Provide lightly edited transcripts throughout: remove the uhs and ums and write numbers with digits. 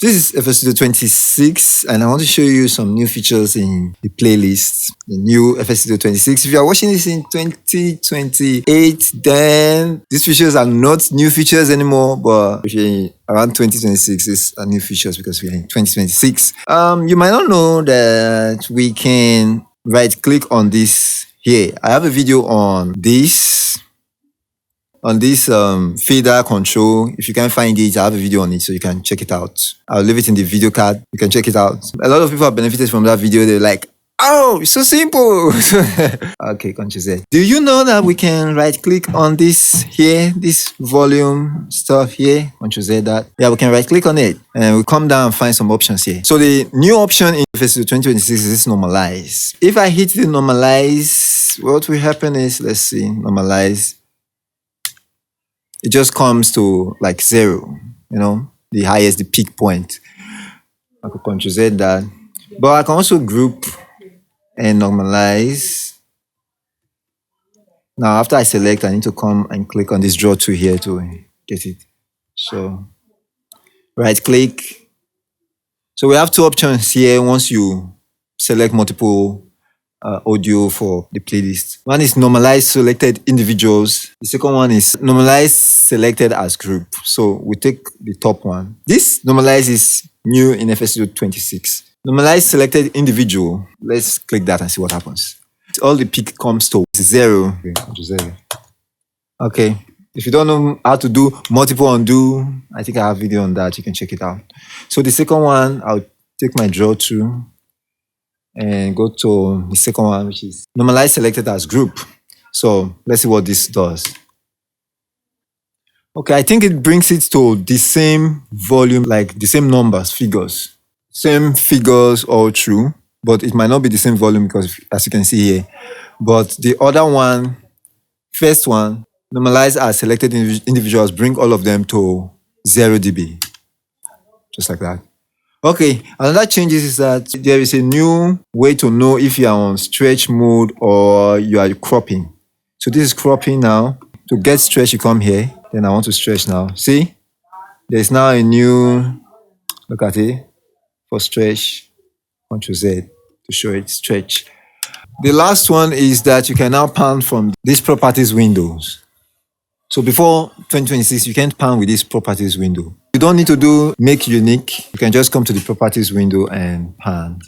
This is FS 26, and I want to show you some new features in the playlist, the new FS 26. If you are watching this in 2028, then these features are not new features anymore, but if you're around 2026, it's new features because we're in 2026. You might not know that we can right click on this here. I have a video on this fader control. If you can't find it, I have a video on it, so you can check it out. I'll leave it in the video card. You can check it out. A lot of people have benefited from that video. They're like, oh, it's so simple. Okay, Ctrl Z. Do you know that we can right click on this here, this volume stuff here? Ctrl Z that. Yeah, we can right click on it and we come down and find some options here. So the new option in FS 2026 is this normalize. If I hit the normalize, what will happen is, let's see, normalize. It just comes to like 0, you know, the highest, the peak point. I could Ctrl Z that. But I can also group and normalize. Now, after I select, I need to come and click on this draw tool here to get it. So, right click. So we have two options here once you select multiple audio for the playlist. One is Normalize Selected Individuals. The second one is Normalize Selected as Group. So we take the top one. This Normalize is new in FS 26. Normalize Selected Individual. Let's click that and see what happens. All the peak comes to 0. Okay. If you don't know how to do multiple undo, I think I have a video on that. You can check it out. So the second one, I'll take my draw tool and go to the second one, which is Normalize Selected as Group. So let's see what this does. Okay, I think it brings it to the same volume, like the same numbers, figures. Same figures all through, but it might not be the same volume because, as you can see here. But the other one, first one, Normalize as Selected Individuals, bring all of them to 0 dB. Just like that. Okay, another change is that there is a new way to know if you are on stretch mode or you are cropping. So this is cropping now. To get stretch, you come here. Then I want to stretch now. See? There's now a new, look at it, for stretch. Ctrl Z to show it, stretch. The last one is that you can now pan from these properties windows. So before 2026, you can't pan with this properties window. You don't need to do make unique. You can just come to the properties window and pan.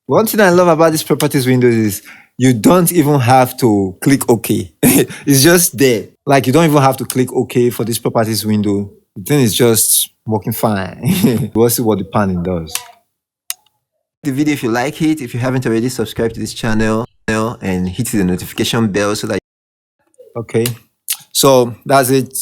One thing I love about this properties window is you don't even have to click OK. It's just there. Like you don't even have to click OK for this properties window. The thing is just working fine. We'll see what the panning does. The video if you like it. If you haven't already, subscribe to this channel and hit the notification bell so that. Okay, so that's it.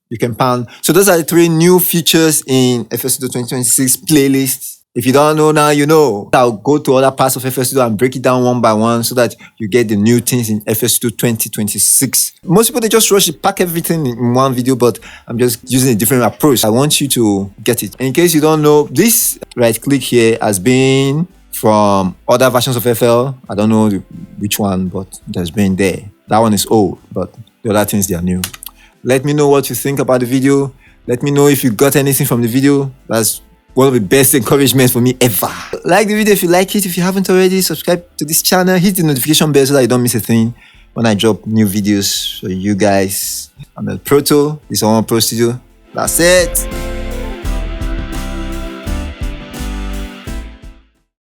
You can pan. So those are the 3 new features in FS 2026 playlist. If you don't know now, you know. I'll go to other parts of FS and break it down one by one so that you get the new things in FS 2026. Most people, they just rush to pack everything in one video, but I'm just using a different approach. I want you to get it. In case you don't know, this right click here has been from other versions of FL. I don't know which one, but it has been there. That one is old, but the other things, they are new. Let me know what you think about the video. Let me know if you got anything from the video. That's one of the best encouragements for me ever. Like the video if you like it. If you haven't already, subscribe to this channel. Hit the notification bell so that you don't miss a thing when I drop new videos for you guys. I'm El Proto. This is Alloneprostudio. That's it.